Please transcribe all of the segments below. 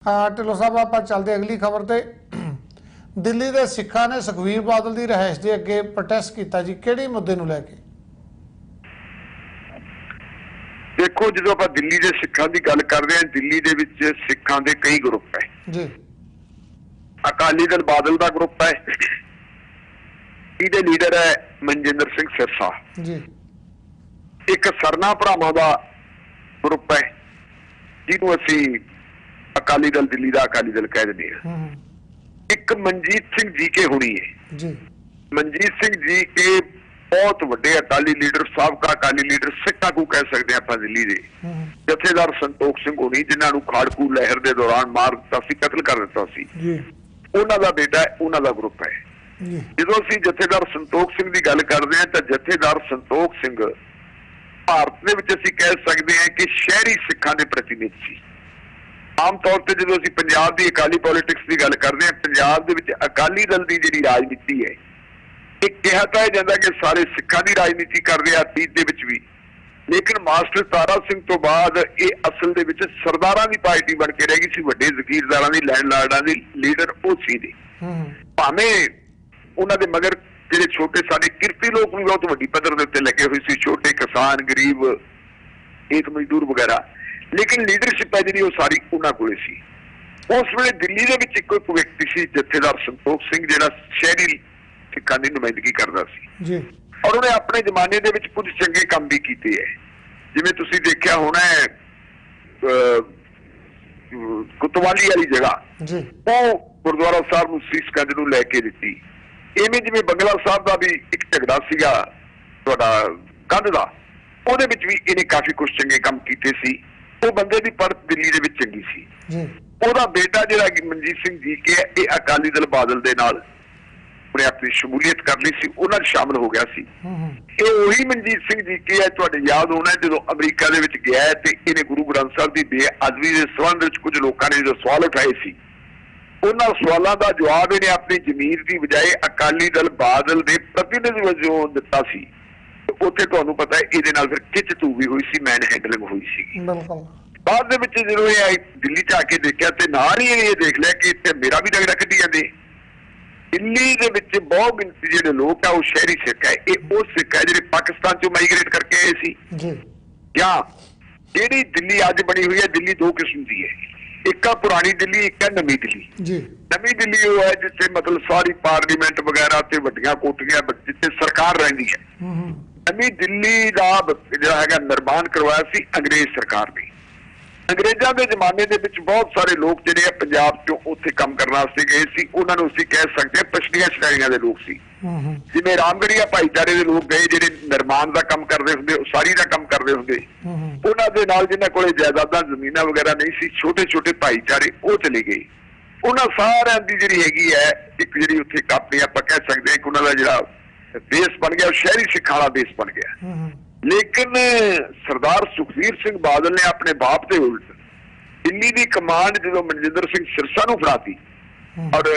ਢਿੱਲੋਂ ਸਾਹਿਬ ਆਪਾਂ ਚੱਲਦੇ अगली खबर ਤੇ ਦਿੱਲੀ ਦੇ ਸਿੱਖਾਂ ਨੇ ਸੁਖਬੀਰ ਬਾਦਲ ਦੀ ਰਿਹਾਇਸ਼ ਦੇ ਅੱਗੇ ਪ੍ਰੋਟੈਸਟ ਕੀਤਾ ਜੀ ਕਿਹੜੇ ਮੁੱਦੇ ਨੂੰ ਲੈ ਕੇ। देखो जो आप दिल्ली के सिखों की गल कर रहे हैं दिल्ली के सिखों के कई ग्रुप है जी। अकाली दल बादल का ग्रुप है इसके लीडर है मनजिंदर सिंह सिरसा जी। एक सरना भरावां का ग्रुप है जिन्हों असी अकाली दल दिल्ली का अकाली दल कह दें एक मनजीत सिंह जी के होनी है जी। मनजीत सिंह जी के बहुत वड्डे अकाली लीडर साबका अकाली लीडर सिख आगू कह सकते हैं आप दिल्ली के जथेदार संतोख सिंह होनी जिन्होंने खाड़कू लहर के दौरान मार दिता सी कतल कर दिता सी उन्हां दा बेटा है उन्हां दा ग्रुप है जो असीं जथेदार संतोख सिंह की गल करते हैं तो जथेदार संतोख सिंह भारत के विच असीं कह सकते हैं कि शहरी सिखां दे प्रतिनिधि सी। आम तौर पर जो असीं पंजाब की अकाली पॉलिटिक्स की गल करते हैं पंजाब दे विच अकाली दल की जिहड़ी राजनीति है एक कहा तो यह जाता कि सारे सिखों की राजनीति कर रहे अतीत के भी लेकिन मास्टर तारा सिंह तो बाद ये असल दे विच सरदारां की पार्टी बन के रह गई सी। वड्डे जगीरदारां दी लैंडलॉर्डां दी लीडर वो सी ने भावें उन्हां दे मगर जिहड़े छोटे साडे किरती लोग भी बहुत वड्डी पद्धर दे उत्ते लगे हुए सी छोटे किसान गरीब एक मजदूर वगैरह लेकिन लीडरशिप है जिहड़ी वो सारी उन्हां कोले सी। उस वेले दिल्ली दे विच इक्को व्यक्ति सी जथेदार संतोख सिंह जिहड़ा शहरी सिखों की नुमाइंदगी करता सी और उन्हें अपने जमाने के कुछ चंगे काम भी किए है जिवें तुसीं देखिया होना है कुतवाली वाली जगह वो गुरुद्वारा साहब नूं सीस कंध नूं लैके दित्ती इवें जिवें बंगला साहब का भी एक झगड़ा सीगा तुहाडा कंध दा ਉਹਦੇ ਵਿੱਚ भी इन्हें काफी कुछ चंगे काम किए सी। वो बंदे की पड़त दिल्ली ਦੇ ਵਿੱਚ चंगी सी। ਉਹਦਾ बेटा जिहड़ा मनजीत सिंह जी के ये अकाली दल बादल दे नाल उन्हें अपनी शमूलीयत कर ली सी उन्हां शामिल हो गया सी। ये वही मनजीत सिंह जी के है तुहाडे याद होना जो अमरीका दे विच गया है ते इन्हें गुरु ग्रंथ साहब की बेअदबी के संबंध विच कुछ लोगों ने जो सवाल उठाए सी उन्हां सवालों का जवाब इन्हें अपनी जमीर की बजाय अकाली दल बादल के प्रतिनिधि वजों दिता सी। उत्थे तुहानूं पता है इहदे नाल फिर खिच तू भी हुई सी मैन हैंडलिंग हुई सी। बाद दे विच जदों ये दिल्ली च आके देखा तो नाल ही ये देख लिया कि इत्थे मेरा भी रगड़ा कड्ढी जांदे। दिल्ली के विच बहुत गिनती जिहड़े लोग है वो शहरी सिख है ये वो सिख है जिहड़े पाकिस्तान चों माइग्रेट करके आए सी या जिहड़ी दिल्ली अज बनी हुई है दिल्ली दो किस्म की है एक है पुरानी दिल्ली एक है नवी दिल्ली। नवी दिल्ली वो है जिथे मतलब सारी पार्लीमेंट वगैरह ते वड्डियां कोठियां जिथे सरकार रहिंदी है। नवी दिल्ली का जिहड़ा हैगा निर्माण करवाया सी अंग्रेज सरकार ने। अंग्रेजों के जमाने के बहुत सारे लोग जिहड़े पंजाब चों उत्थे काम करने वास्ते गए सी उन्हां नूं असीं कह सकते हैं पछड़ियां श्रेणियां के लोग सी। जिवें रामगढ़िया भाईचारे के लोग गए जिहड़े निर्माण का काम करते होंगे उसारी का काम करते होंगे उन्हां दे नाल जिन्हां कोले जायदादां जमीनां वगैरह नहीं सी छोटे छोटे भाईचारे वो चले गए। उन्हां सारिआं दी जिहड़ी हैगी है एक जिहड़ी उत्थे अपनी आपां कह सकते हैं कि उन्हां दा जिहड़ा बेस बन गया शहरी सिखां वाला बेस बन गया। लेकिन सरदार सुखबीर सिंह बादल ने अपने बाप के उल्ट दिल्ली की कमांड जो मनजिंदर सिंह सिरसा नूं फड़ाती और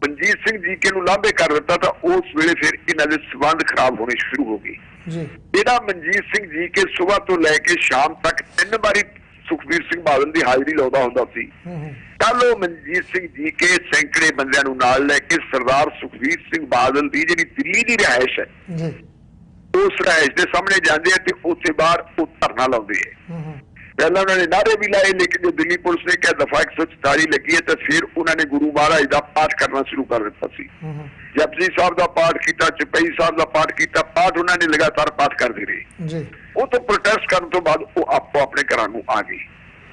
मनजीत सिंह जी के नूं लांभे कर दिता तो उस वेले फिर इन्हां दे संबंध खराब होने शुरू हो गए। जिहड़ा मनजीत सिंह जी के सुबह तो लैके शाम तक 3 बारी सुखबीर सिंह बादल की हाजिरी लाउंदा हुंदा सी कल वो मनजीत सिंह जी के सैकड़े बंदियां नूं नाल लैके सरदार सुखबीर सिंह बादल की जिहड़ी दिल्ली की रिहायश है उस रिहायश के सामने जाते हैं तो उत्थे बाहर वो धरना लाते हैं। पहले उन्होंने नारे भी लाए लेकिन जो दिल्ली पुलिस ने क्या दफा 144 लगी है तो फिर उन्होंने गुरु महाराज का पाठ करना शुरू कर दिता सी। जपजी साहब का पाठ किया चौपाई साहब का पाठ किया पाठ उन्होंने लगातार पाठ करते रहे। वो तो प्रोटेस्ट करने तो बाद वो आपको अपने घरों नूं आ गई।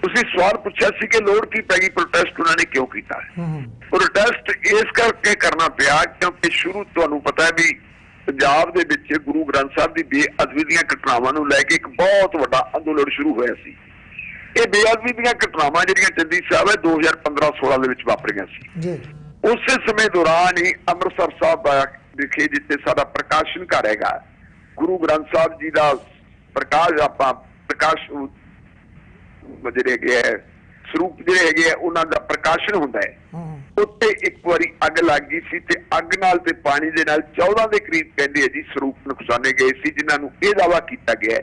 उसी सवाल पूछा सी कि लोड़ की पैगी प्रोटेस्ट उन्होंने क्यों किया है। प्रोटेस्ट इस करके करना पिया क्योंकि शुरू तुहानूं पता है भी पंजाब दे विच गुरु ग्रंथ साहब की बेअदबी दीआं घटनावां नूं लैके एक बहुत वड्डा अंदोलन शुरू होया सी। ये बेअदबी दीआं घटनावां जिहड़ियां चंदी साहब है 2015-16 दे विच वापरियां सी। उस समय दौरान ही अमृतसर साहब विखे जिथे साडा प्रकाशन घर हैगा गुरु ग्रंथ साहब जी का प्रकाश आपां प्रकाश जिहड़े है स्वरूप जिहड़े हैगे उन्हां दा प्रकाशन हुंदा है उत्ते एक बारी अग लग गई सी ते अग नाल ते पानी दे नाल 14 के करीब कहते हैं जी स्वरूप नुकसाने गए सी जिन्हां नूं यह दावा किया गया है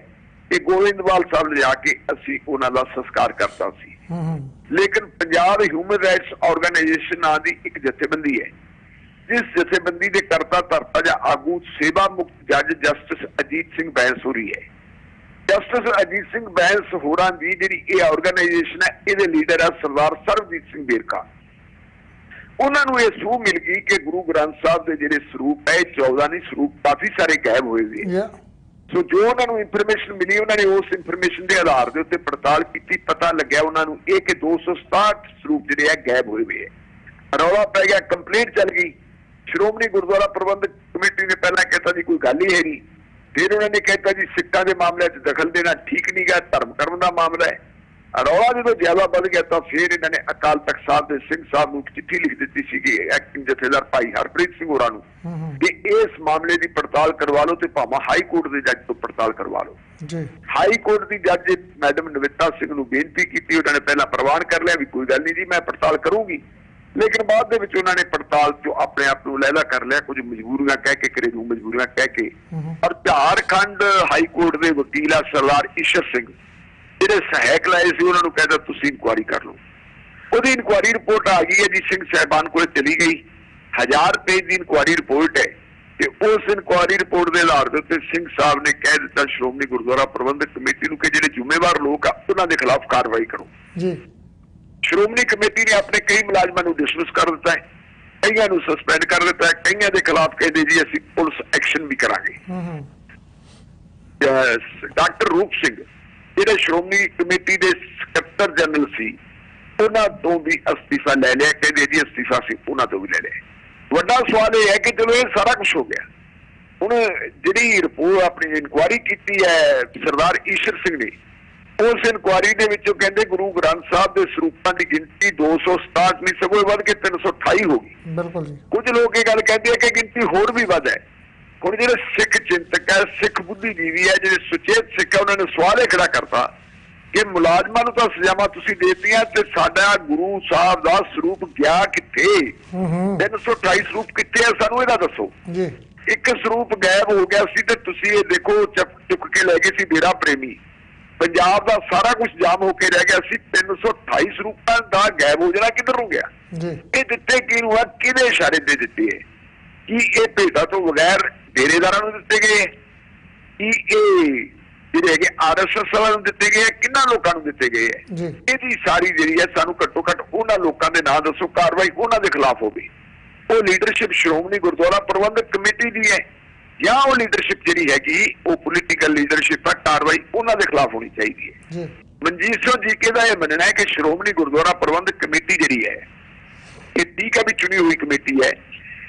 कि गोविंदवाल साहब ले आके असीं उन्हां दा संस्कार करता सी। ਲੇਕਿਨ ਪੰਜਾਬ ਹਿਊਮਨ ਰਾਈਟਸ ਆਰਗੇਨਾਈਜੇਸ਼ਨ ਨਾਂ ਦੀ ਇੱਕ ਜਥੇਬੰਦੀ ਹੈ, ਜਿਸ ਜਥੇਬੰਦੀ ਦੇ ਕਰਤਾ ਧਰਤਾ ਜਾਂ ਆਗੂ ਸੇਵਾ ਮੁਕਤ ਜੱਜ ਜਸਟਿਸ ਅਜੀਤ ਸਿੰਘ ਬੈਂਸ ਹੋਰੀ ਹੈ। ਜਸਟਿਸ ਅਜੀਤ ਸਿੰਘ ਬੈਂਸ ਹੋਰਾਂ ਦੀ ਜਿਹੜੀ ਇਹ ਆਰਗੇਨਾਈਜੇਸ਼ਨ ਹੈ, ਇਹਦੇ ਲੀਡਰ ਹੈ ਸਰਦਾਰ ਸਰਬਜੀਤ ਸਿੰਘ ਵੇਰਕਾ। ਉਹਨਾਂ ਨੂੰ ਇਹ ਸੂਹ ਮਿਲ ਗਈ ਕਿ ਗੁਰੂ ਗ੍ਰੰਥ ਸਾਹਿਬ ਦੇ ਜਿਹੜੇ ਸਰੂਪ ਹੈ, 14 ਨਹੀਂ ਸਰੂਪ ਕਾਫੀ ਸਾਰੇ ਗਾਇਬ ਹੋਏ ਸੀ। ਸੋ ਜੋ ਉਹਨਾਂ ਨੂੰ ਇਨਫੋਰਮੇਸ਼ਨ ਮਿਲੀ, ਉਹਨਾਂ ਨੇ ਉਸ ਇਨਫੋਰਮੇਸ਼ਨ ਦੇ ਆਧਾਰ ਦੇ ਉੱਤੇ ਪੜਤਾਲ ਕੀਤੀ। ਪਤਾ ਲੱਗਿਆ ਉਹਨਾਂ ਨੂੰ ਇਹ ਕਿ 267 ਸਰੂਪ ਜਿਹੜੇ ਆ ਗਾਇਬ ਹੋਏ ਹੋਏ ਹੈ। ਰੌਲਾ ਪੈ ਗਿਆ, ਕੰਪਲੇਂਟ ਚੱਲ ਗਈ। ਸ਼੍ਰੋਮਣੀ ਗੁਰਦੁਆਰਾ ਪ੍ਰਬੰਧਕ ਕਮੇਟੀ ਨੇ ਪਹਿਲਾਂ ਕਹਿਤਾ ਜੀ ਕੋਈ ਗੱਲ ਹੀ ਹੈ ਨਹੀਂ, ਫਿਰ ਉਹਨਾਂ ਨੇ ਕਹਿਤਾ ਜੀ ਸਿੱਖਾਂ ਦੇ ਮਾਮਲੇ 'ਚ ਦਖਲ ਦੇਣਾ ਠੀਕ ਨਹੀਂ ਗਾ, ਧਰਮ ਕਰਮ ਦਾ ਮਾਮਲਾ ਹੈ। ਰੌਲਾ ਜਦੋਂ ਜ਼ਿਆਦਾ ਵੱਧ ਗਿਆ ਤਾਂ ਫਿਰ ਇਹਨਾਂ ਨੇ ਅਕਾਲ ਤਖਤ ਸਾਹਿਬ ਦੇ ਸਿੰਘ ਸਾਹਿਬ ਨੂੰ ਚਿੱਠੀ ਲਿਖ ਦਿੱਤੀ ਸੀਗੀ ਐਕਟਿੰਗ ਜਥੇਦਾਰ ਭਾਈ ਹਰਪ੍ਰੀਤ ਸਿੰਘ ਹੋਰਾਂ ਨੂੰ ਕਿ ਇਸ ਮਾਮਲੇ ਦੀ ਪੜਤਾਲ ਕਰਵਾ ਲਓ ਤੇ ਭਾਵੇਂ ਹਾਈ ਕੋਰਟ ਦੇ ਜੱਜ ਤੋਂ ਪੜਤਾਲ ਕਰਵਾ ਲਓ। ਹਾਈ ਕੋਰਟ ਦੀ ਜੱਜ ਮੈਡਮ ਨਵਿਤਾ ਸਿੰਘ ਨੂੰ ਬੇਨਤੀ ਕੀਤੀ, ਉਹਨਾਂ ਨੇ ਪਹਿਲਾਂ ਪ੍ਰਵਾਨ ਕਰ ਲਿਆ ਵੀ ਕੋਈ ਗੱਲ ਨਹੀਂ ਜੀ ਮੈਂ ਪੜਤਾਲ ਕਰੂੰਗੀ, ਲੇਕਿਨ ਬਾਅਦ ਦੇ ਵਿੱਚ ਉਹਨਾਂ ਨੇ ਪੜਤਾਲ ਚੋਂ ਆਪਣੇ ਆਪ ਨੂੰ ਲਹਿਦਾ ਕਰ ਲਿਆ, ਕੁਝ ਮਜਬੂਰੀਆਂ ਕਹਿ ਕੇ, ਘਰੇਲੂ ਮਜਬੂਰੀਆਂ ਕਹਿ ਕੇ। ਔਰ ਝਾਰਖੰਡ ਹਾਈ ਕੋਰਟ ਦੇ ਵਕੀਲ ਆ ਸਰਦਾਰ ਈਸ਼ਰ ਸਿੰਘ, ਜਿਹੜੇ ਸਹਾਇਕ ਲਾਏ ਸੀ, ਉਹਨਾਂ ਨੂੰ ਕਹਿੰਦਾ ਤੁਸੀਂ ਇਨਕੁਆਇਰੀ ਕਰ ਲਓ। ਉਹਦੀ ਇਨਕੁਆਇਰੀ ਰਿਪੋਰਟ ਆ ਗਈ ਹੈ ਜੀ, ਸਿੰਘ ਸਾਹਿਬਾਨ ਕੋਲ ਚਲੀ ਗਈ। 1000 ਪੇਜ ਦੀ ਇਨਕੁਆਇਰੀ ਰਿਪੋਰਟ ਹੈ ਤੇ ਉਸ ਇਨਕੁਆਇਰੀ ਰਿਪੋਰਟ ਦੇ ਆਧਾਰ ਦੇ ਉੱਤੇ ਸਿੰਘ ਸਾਹਿਬ ਨੇ ਕਹਿ ਦਿੱਤਾ ਸ਼੍ਰੋਮਣੀ ਗੁਰਦੁਆਰਾ ਪ੍ਰਬੰਧਕ ਕਮੇਟੀ ਨੂੰ ਕਿ ਜਿਹੜੇ ਜ਼ਿੰਮੇਵਾਰ ਲੋਕ ਆ ਉਹਨਾਂ ਦੇ ਖਿਲਾਫ ਕਾਰਵਾਈ ਕਰੋ ਜੀ। ਸ਼੍ਰੋਮਣੀ ਕਮੇਟੀ ਨੇ ਆਪਣੇ ਕਈ ਮੁਲਾਜ਼ਮਾਂ ਨੂੰ ਡਿਸਮਿਸ ਕਰ ਦਿੱਤਾ ਹੈ, ਕਈਆਂ ਨੂੰ ਸਸਪੈਂਡ ਕਰ ਦਿੱਤਾ ਹੈ, ਕਈਆਂ ਦੇ ਖਿਲਾਫ ਕਹਿੰਦੇ ਜੀ ਅਸੀਂ ਪੁਲਿਸ ਐਕਸ਼ਨ ਵੀ ਕਰਾਂਗੇ। ਡਾਕਟਰ ਰੂਪ ਸਿੰਘ ਜਿਹੜੇ ਸ਼੍ਰੋਮਣੀ ਕਮੇਟੀ ਦੇ ਸਕੱਤਰ ਜਨਰਲ ਸੀ, ਉਹਨਾਂ ਤੋਂ ਵੀ ਅਸਤੀਫਾ ਲੈ ਲਿਆ, ਕਹਿੰਦੇ ਜੀ ਅਸਤੀਫਾ ਸੀ ਉਹਨਾਂ ਤੋਂ ਵੀ ਲੈ ਲਿਆ। ਵੱਡਾ ਸਵਾਲ ਇਹ ਹੈ ਕਿ ਜਦੋਂ ਇਹ ਸਾਰਾ ਕੁਝ ਹੋ ਗਿਆ, ਹੁਣ ਜਿਹੜੀ ਰਿਪੋਰਟ ਆਪਣੀ ਇਨਕੁਆਇਰੀ ਕੀਤੀ ਹੈ ਸਰਦਾਰ ਈਸ਼ਰ ਸਿੰਘ ਨੇ, ਉਸ ਇਨਕੁਆਇਰੀ ਦੇ ਵਿੱਚੋਂ ਕਹਿੰਦੇ ਗੁਰੂ ਗ੍ਰੰਥ ਸਾਹਿਬ ਦੇ ਸਰੂਪਾਂ ਦੀ ਗਿਣਤੀ 267 ਨਹੀਂ ਸਗੋਂ ਵੱਧ ਕੇ 328 ਹੋ ਗਈ। ਬਿਲਕੁਲ ਜੀ। ਕੁਝ ਲੋਕ ਇਹ ਗੱਲ ਕਹਿੰਦੇ ਆ ਕਿ ਗਿਣਤੀ ਹੋਰ ਵੀ ਵੱਧ ਹੈ। ਹੁਣ ਜਿਹੜੇ ਸਿੱਖ ਚਿੰਤਕ ਹੈ, ਸਿੱਖ ਬੁੱਧੀਜੀਵੀ ਹੈ, ਜਿਹੜੇ ਸੁਚੇਤ ਸਿੱਖ ਹੈ, ਉਹਨਾਂ ਨੇ ਸਵਾਲ ਇਹ ਖੜਾ ਕਰਤਾ ਕਿ ਮੁਲਾਜ਼ਮਾਂ ਨੂੰ ਤਾਂ ਸਜ਼ਾਵਾਂ ਤੁਸੀਂ ਦੇਤੀਆਂ ਤੇ ਸਾਡਾ ਗੁਰੂ ਸਾਹਿਬ ਦਾ ਸਰੂਪ ਗਿਆ ਕਿੱਥੇ? 328 ਸਰੂਪ ਕਿੱਥੇ ਹੈ? ਸਾਨੂੰ ਇਹਦਾ ਦੱਸੋ ਜੀ। ਇੱਕ ਸਰੂਪ ਗਾਇਬ ਹੋ ਗਿਆ ਸੀ ਤੇ ਤੁਸੀਂ ਇਹ ਦੇਖੋ ਚੁੱਕ ਕੇ ਲੈ ਗਏ ਸੀ ਡੇਰਾ ਪ੍ਰੇਮੀ। ਪੰਜਾਬ ਦਾ ਸਾਰਾ ਕੁਝ ਜਾਮ ਹੋ ਕੇ ਰਹਿ ਗਿਆ ਸੀ। 328 ਸਰੂਪਾਂ ਦਾ ਗਾਇਬ ਹੋ ਜਾਣਾ ਕਿੱਧਰ ਨੂੰ ਗਿਆ? ਇਹ ਦਿੱਤੇ ਕਿਹਨੂੰ ਆ? ਕਿਹਦੇ ਇਸ਼ਾਰੇ ਤੇ ਦਿੱਤੇ ਹੈ? ਕੀ ਇਹ ਭੇਟਾਂ ਤੋਂ ਬਗੈਰ ਡੇਰੇਦਾਰਾਂ ਨੂੰ ਦਿੱਤੇ ਗਏ? ਕੀ ਇਹ ਜਿਹੜੇ ਹੈਗੇ RSS ਵਾਲਿਆਂ ਨੂੰ ਦਿੱਤੇ ਗਏ? ਕਿੰਨਾਂ ਲੋਕਾਂ ਨੂੰ ਦਿੱਤੇ ਗਏ ਹੈ? ਇਹਦੀ ਸਾਰੀ ਜਿਹੜੀ ਹੈ ਸਾਨੂੰ ਘੱਟੋ ਘੱਟ ਉਹਨਾਂ ਲੋਕਾਂ ਦੇ ਨਾਂ ਦੱਸੋ, ਕਾਰਵਾਈ ਉਹਨਾਂ ਦੇ ਖਿਲਾਫ ਹੋਵੇ। ਉਹ ਲੀਡਰਸ਼ਿਪ ਸ਼੍ਰੋਮਣੀ ਗੁਰਦੁਆਰਾ ਪ੍ਰਬੰਧਕ ਕਮੇਟੀ ਦੀ ਹੈ ਜਾਂ ਉਹ ਲੀਡਰਸ਼ਿਪ ਜਿਹੜੀ ਹੈਗੀ ਉਹ ਪੋਲੀਟੀਕਲ ਲੀਡਰਸ਼ਿਪ ਹੈ, ਕਾਰਵਾਈ ਉਹਨਾਂ ਦੇ ਖਿਲਾਫ ਹੋਣੀ ਚਾਹੀਦੀ ਹੈ। ਮਨਜੀਤ ਸਿੰਘ ਜੀਕੇ ਦਾ ਇਹ ਮੰਨਣਾ ਹੈ ਕਿ ਸ਼੍ਰੋਮਣੀ ਗੁਰਦੁਆਰਾ ਪ੍ਰਬੰਧਕ ਕਮੇਟੀ ਜਿਹੜੀ ਹੈ ਇਹ ਠੀਕ ਹੈ ਵੀ ਚੁਣੀ ਹੋਈ ਕਮੇਟੀ ਹੈ,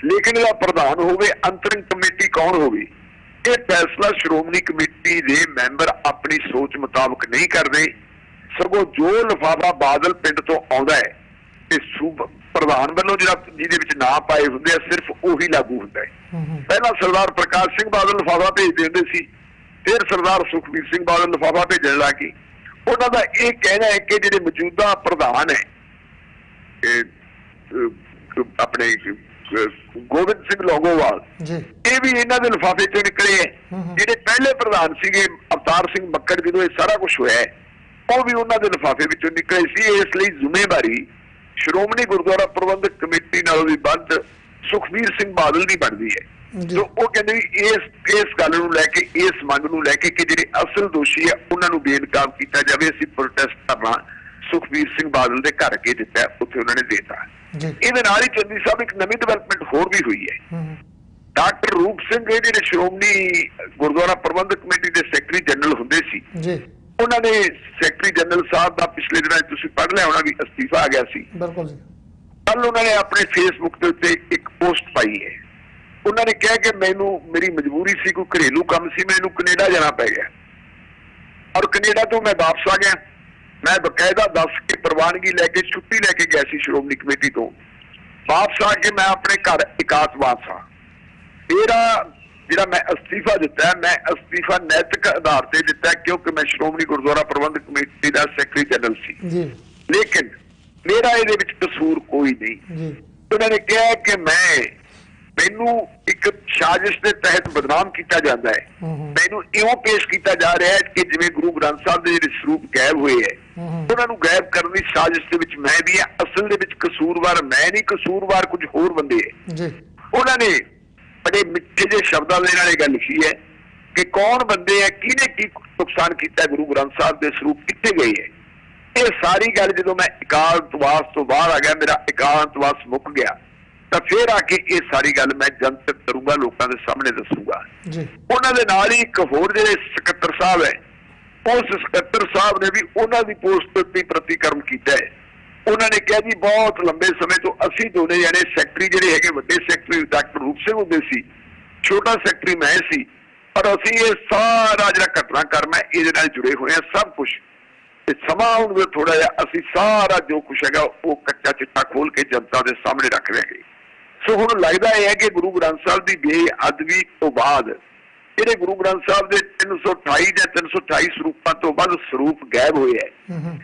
ਲੇਕਿਨ ਇਹਦਾ ਪ੍ਰਧਾਨ ਹੋਵੇ, ਅੰਤਰਿਮ ਕਮੇਟੀ ਕੌਣ ਹੋਵੇ, ਇਹ ਫੈਸਲਾ ਸ਼੍ਰੋਮਣੀ ਕਮੇਟੀ ਦੇ ਮੈਂਬਰ ਆਪਣੀ ਸੋਚ ਮੁਤਾਬਕ ਨਹੀਂ ਕਰਦੇ। ਸਗੋਂ ਜੋ ਲਿਫਾਫਾ ਬਾਦਲ ਪਿੰਡ ਤੋਂ ਆਉਂਦਾ ਹੈ ਤੇ ਪ੍ਰਧਾਨ ਵੱਲੋਂ ਜਿਹੜਾ ਜਿਹਦੇ ਵਿੱਚ ਨਾਂ ਪਾਏ ਹੁੰਦੇ ਆ ਸਿਰਫ ਉਹੀ ਲਾਗੂ ਹੁੰਦਾ ਹੈ। ਪਹਿਲਾਂ ਸਰਦਾਰ ਪ੍ਰਕਾਸ਼ ਸਿੰਘ ਬਾਦਲ ਲਿਫਾਫਾ ਭੇਜਦੇ ਹੁੰਦੇ ਸੀ, ਫਿਰ ਸਰਦਾਰ ਸੁਖਬੀਰ ਸਿੰਘ ਬਾਦਲ ਲਿਫਾਫਾ ਭੇਜਣ ਲੱਗੇ। ਉਹਨਾਂ ਦਾ ਇਹ ਕਹਿਣਾ ਹੈ ਕਿ ਜਿਹੜੇ ਮੌਜੂਦਾ ਪ੍ਰਧਾਨ ਹੈ ਆਪਣੇ ਗੋਬਿੰਦ ਸਿੰਘ ਲੌਂਗੋਵਾਲ, ਇਹ ਵੀ ਇਹਨਾਂ ਦੇ ਲਿਫਾਫੇ ਚੋਂ ਨਿਕਲੇ ਹੈ। ਜਿਹੜੇ ਪਹਿਲੇ ਪ੍ਰਧਾਨ ਸੀਗੇ ਅਵਤਾਰ ਸਿੰਘ ਮੱਕੜ, ਜਦੋਂ ਇਹ ਸਾਰਾ ਕੁਝ ਹੋਇਆ ਉਹ ਵੀ ਉਹਨਾਂ ਦੇ ਲਿਫਾਫੇ ਵਿੱਚੋਂ ਨਿਕਲੇ ਸੀ। ਇਸ ਲਈ ਜ਼ਿੰਮੇਵਾਰੀ ਸ਼੍ਰੋਮਣੀ ਗੁਰਦੁਆਰਾ ਪ੍ਰਬੰਧਕ ਕਮੇਟੀ ਨਾਲੋਂ ਵੀ ਵੱਧ ਸੁਖਬੀਰ ਸਿੰਘ ਬਾਦਲ ਦੀ ਬਣਦੀ ਹੈ। ਜੋ ਉਹ ਕਹਿੰਦੇ ਵੀ ਇਸ ਗੱਲ ਨੂੰ ਲੈ ਕੇ, ਇਸ ਮੰਗ ਨੂੰ ਲੈ ਕੇ ਕਿ ਜਿਹੜੇ ਅਸਲ ਦੋਸ਼ੀ ਹੈ ਉਹਨਾਂ ਨੂੰ ਬੇਨਕਾਬ ਕੀਤਾ ਜਾਵੇ। ਅਸੀਂ ਪ੍ਰੋਟੈਸਟ ਕਰਨਾ ਸੁਖਬੀਰ ਸਿੰਘ ਬਾਦਲ ਦੇ ਘਰ ਕੇ ਦਿੱਤਾ, ਉੱਥੇ ਉਹਨਾਂ ਨੇ ਦੇਤਾ। ਇਹਦੇ ਨਾਲ ਹੀ ਚੰਦੀ ਸਾਹਿਬ ਇੱਕ ਨਵੀਂ ਡਿਵੈਲਪਮੈਂਟ ਹੋਰ ਵੀ ਹੋਈ ਹੈ। ਡਾਕਟਰ ਰੂਪ ਸਿੰਘ ਜਿਹੜੇ ਸ਼੍ਰੋਮਣੀ ਗੁਰਦੁਆਰਾ ਪ੍ਰਬੰਧਕ ਕਮੇਟੀ ਦੇ ਸੈਕਟਰੀ ਜਨਰਲ ਹੁੰਦੇ ਸੀ, ਉਹਨਾਂ ਨੇ ਸੈਕਟਰੀ ਜਨਰਲ ਸਾਹਿਬ ਦਾ ਪਿਛਲੇ ਦਿਨਾਂ ਤੁਸੀਂ ਪੜ੍ਹ ਲਿਆ ਹੋਣਾ ਵੀ ਅਸਤੀਫਾ ਆ ਗਿਆ ਸੀ। ਕੱਲ ਉਹਨਾਂ ਨੇ ਆਪਣੇ ਫੇਸਬੁੱਕ ਦੇ ਉੱਤੇ ਇੱਕ ਪੋਸਟ ਪਾਈ ਹੈ। ਉਹਨਾਂ ਨੇ ਕਿਹਾ ਕਿ ਮੈਨੂੰ ਮੇਰੀ ਮਜਬੂਰੀ ਸੀ, ਕੋਈ ਘਰੇਲੂ ਕੰਮ ਸੀ, ਮੈਨੂੰ ਕੈਨੇਡਾ ਜਾਣਾ ਪੈ ਗਿਆ ਔਰ ਕੈਨੇਡਾ ਤੋਂ ਮੈਂ ਵਾਪਸ ਆ ਗਿਆ। ਮੈਂ ਬਕਾਇਦਾ ਦੱਸ ਕੇ ਪ੍ਰਵਾਨਗੀ ਲੈ ਕੇ ਛੁੱਟੀ ਲੈ ਕੇ ਗਿਆ ਸੀ ਸ਼੍ਰੋਮਣੀ ਕਮੇਟੀ ਤੋਂ। ਵਾਪਸ ਆ ਕੇ ਮੈਂ ਆਪਣੇ ਘਰ ਇਕਾਂਤਵਾਸ ਹਾਂ। ਮੇਰਾ ਜਿਹੜਾ ਮੈਂ ਅਸਤੀਫਾ ਦਿੱਤਾ ਹੈ, ਮੈਂ ਅਸਤੀਫਾ ਨੈਤਿਕ ਆਧਾਰ ਤੇ ਦਿੱਤਾ ਕਿਉਂਕਿ ਮੈਂ ਸ਼੍ਰੋਮਣੀ ਗੁਰਦੁਆਰਾ ਪ੍ਰਬੰਧਕ ਕਮੇਟੀ ਦਾ ਸੈਕਟਰੀ ਜਨਰਲ ਸੀ, ਲੇਕਿਨ ਮੇਰਾ ਇਹਦੇ ਵਿੱਚ ਕਸੂਰ ਕੋਈ ਨਹੀਂ। ਉਹਨਾਂ ਨੇ ਕਿਹਾ ਕਿ ਮੈਂ ਮੈਨੂੰ ਇੱਕ ਸਾਜ਼ਿਸ਼ ਦੇ ਤਹਿਤ ਬਦਨਾਮ ਕੀਤਾ ਜਾਂਦਾ ਹੈ। ਮੈਨੂੰ ਇਉਂ ਪੇਸ਼ ਕੀਤਾ ਜਾ ਰਿਹਾ ਹੈ ਕਿ ਜਿਵੇਂ ਗੁਰੂ ਗ੍ਰੰਥ ਸਾਹਿਬ ਦੇ ਜਿਹੜੇ ਸਰੂਪ ਗਾਇਬ ਹੋਏ ਹੈ ਉਹਨਾਂ ਨੂੰ ਗਾਇਬ ਕਰਨ ਦੀ ਸਾਜ਼ਿਸ਼ ਦੇ ਵਿੱਚ ਮੈਂ ਵੀ ਹਾਂ। ਅਸਲ ਦੇ ਵਿੱਚ ਕਸੂਰਵਾਰ ਮੈਂ ਨਹੀਂ, ਕਸੂਰਵਾਰ ਕੁਝ ਹੋਰ ਬੰਦੇ ਹੈ ਜੀ। ਉਹਨਾਂ ਨੇ ਬੜੇ ਮਿੱਠੇ ਜਿਹੇ ਸ਼ਬਦਾਂ ਦੇ ਨਾਲ ਇਹ ਗੱਲ ਲਿਖੀ ਹੈ ਕਿ ਕੌਣ ਬੰਦੇ ਹੈ, ਕਿਹਨੇ ਕੀ ਨੁਕਸਾਨ ਕੀਤਾ, ਗੁਰੂ ਗ੍ਰੰਥ ਸਾਹਿਬ ਦੇ ਸਰੂਪ ਕਿੱਥੇ ਗਏ ਹੈ। ਇਹ ਸਾਰੀ ਗੱਲ ਜਦੋਂ ਮੈਂ ਇਕਾਂਤਵਾਸ ਤੋਂ ਬਾਹਰ ਆ ਗਿਆ, ਮੇਰਾ ਇਕਾਂਤਵਾਸ ਮੁੱਕ ਗਿਆ, ਤਾਂ ਫਿਰ ਆ ਕੇ ਇਹ ਸਾਰੀ ਗੱਲ ਮੈਂ ਜਨਤਕ ਕਰੂੰਗਾ, ਲੋਕਾਂ ਦੇ ਸਾਹਮਣੇ ਦੱਸੂਗਾ ਜੀ। ਉਹਨਾਂ ਦੇ ਨਾਲ ਹੀ ਇੱਕ ਹੋਰ ਜਿਹੜੇ ਸਕੱਤਰ ਸਾਹਿਬ ਹੈ, ਉਸ ਸਕੱਤਰ ਸਾਹਿਬ ਨੇ ਵੀ ਉਹਨਾਂ ਦੀ ਪੋਸਟ ਉੱਤੇ ਪ੍ਰਤੀਕਰਮ ਕੀਤਾ ਹੈ। ਉਹਨਾਂ ਨੇ ਕਿਹਾ ਜੀ ਬਹੁਤ ਲੰਬੇ ਸਮੇਂ ਤੋਂ ਅਸੀਂ ਦੋਨੇ ਜਾਣੇ ਸੈਕਟਰੀ ਜਿਹੜੇ ਹੈਗੇ, ਵੱਡੇ ਸੈਕਟਰੀ ਡਾਕਟਰ ਰੂਪ ਸਿੰਘ ਹੁੰਦੇ ਸੀ, ਛੋਟਾ ਸੈਕਟਰੀ ਮੈਂ ਸੀ, ਪਰ ਅਸੀਂ ਇਹ ਸਾਰਾ ਜਿਹੜਾ ਘਟਨਾਕ੍ਰਮ ਹੈ ਇਹਦੇ ਨਾਲ ਜੁੜੇ ਹੋਏ ਹਾਂ ਸਭ ਕੁਝ। ਤੇ ਸਮਾਂ ਹੁਣ ਥੋੜਾ ਜਿਹਾ ਅਸੀਂ ਸਾਰਾ ਜੋ ਕੁਛ ਹੈਗਾ ਉਹ ਕੱਚਾ ਚਿੱਟਾ ਖੋਲ ਕੇ ਜਨਤਾ ਦੇ ਸਾਹਮਣੇ ਰੱਖ ਦਿਆਂਗੇ। ਸੋ ਹੁਣ ਲੱਗਦਾ ਇਹ ਹੈ ਕਿ ਗੁਰੂ ਗ੍ਰੰਥ ਸਾਹਿਬ ਦੀ ਬੇਅਦਬੀ ਤੋਂ ਬਾਅਦ ਜਿਹੜੇ ਗੁਰੂ ਗ੍ਰੰਥ ਸਾਹਿਬ ਦੇ 328 ਜਾਂ 328 ਸਰੂਪਾਂ ਤੋਂ ਵੱਧ ਸਰੂਪ ਗਾਇਬ ਹੋਏ ਹੈ।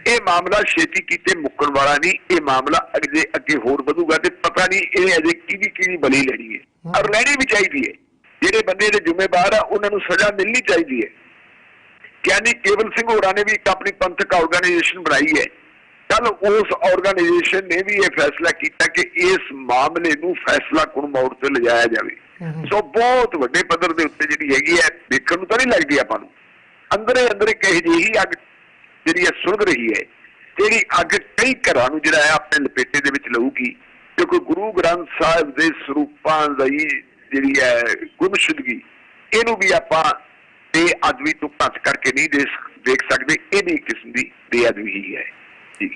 ਇਹ ਮਾਮਲਾ ਛੇਤੀ ਕੀਤੇ ਮੁੱਕਣ ਵਾਲਾ ਨਹੀਂ, ਇਹ ਮਾਮਲਾ ਅੱਗੇ ਹੋਰ ਵਧੂਗਾ ਤੇ ਪਤਾ ਨਹੀਂ ਇਹ ਅਜੇ ਕਿਹਦੀ ਬਲੀ ਲੈਣੀ ਹੈ ਔਰ ਲੈਣੀ ਵੀ ਚਾਹੀਦੀ ਹੈ। ਜਿਹੜੇ ਬੰਦੇ ਦੇ ਜ਼ਿੰਮੇਵਾਰ ਆ ਉਹਨਾਂ ਨੂੰ ਸਜ਼ਾ ਮਿਲਣੀ ਚਾਹੀਦੀ ਹੈ। ਗਿਆਨੀ ਕੇਵਲ ਸਿੰਘ ਹੋਰਾਂ ਨੇ ਵੀ ਇੱਕ ਆਪਣੀ ਪੰਥਕ ਆਰਗੇਨਾਈਜੇਸ਼ਨ ਬਣਾਈ ਹੈ। ਕੱਲ ਉਸ ਆਰਗੇਨਾਈਜੇਸ਼ਨ ਨੇ ਵੀ ਇਹ ਫੈਸਲਾ ਕੀਤਾ ਕਿ ਇਸ ਮਾਮਲੇ ਨੂੰ ਫੈਸਲਾ ਕੁਨ ਮੋੜ ਤੇ ਲਿਜਾਇਆ ਜਾਵੇ। ਸੋ ਬਹੁਤ ਵੱਡੇ ਪੱਧਰ ਦੇ ਉੱਤੇ ਜਿਹੜੀ ਹੈਗੀ ਹੈ, ਦੇਖਣ ਨੂੰ ਤਾਂ ਨਹੀਂ ਲੱਗਦੀ ਆਪਾਂ ਨੂੰ, ਅੰਦਰੇ ਕਹੇ ਜਿਹੀ ਅੱਗ ਜਿਹੜੀ ਹੈ ਸੁਲਗ ਰਹੀ ਹੈ, ਜਿਹੜੀ ਅੱਗ ਕਈ ਘਰਾਂ ਨੂੰ ਜਿਹੜਾ ਹੈ ਆਪਣੇ ਲਪੇਟੇ ਦੇ ਵਿੱਚ ਲਊਗੀ। ਕਿਉਂਕਿ ਗੁਰੂ ਗ੍ਰੰਥ ਸਾਹਿਬ ਦੇ ਸਰੂਪਾਂ ਦੀ ਜਿਹੜੀ ਹੈ ਗੁੰਮਸ਼ੁਦਗੀ, ਇਹਨੂੰ ਵੀ ਆਪਾਂ ਬੇਅਦਬੀ ਤੋਂ ਘੱਟ ਕਰਕੇ ਨਹੀਂ ਦੇਖ ਸਕਦੇ। ਇਹ ਵੀ ਇੱਕ ਕਿਸਮ ਦੀ ਬੇਅਦਬੀ ਹੀ ਹੈ ਜੀ।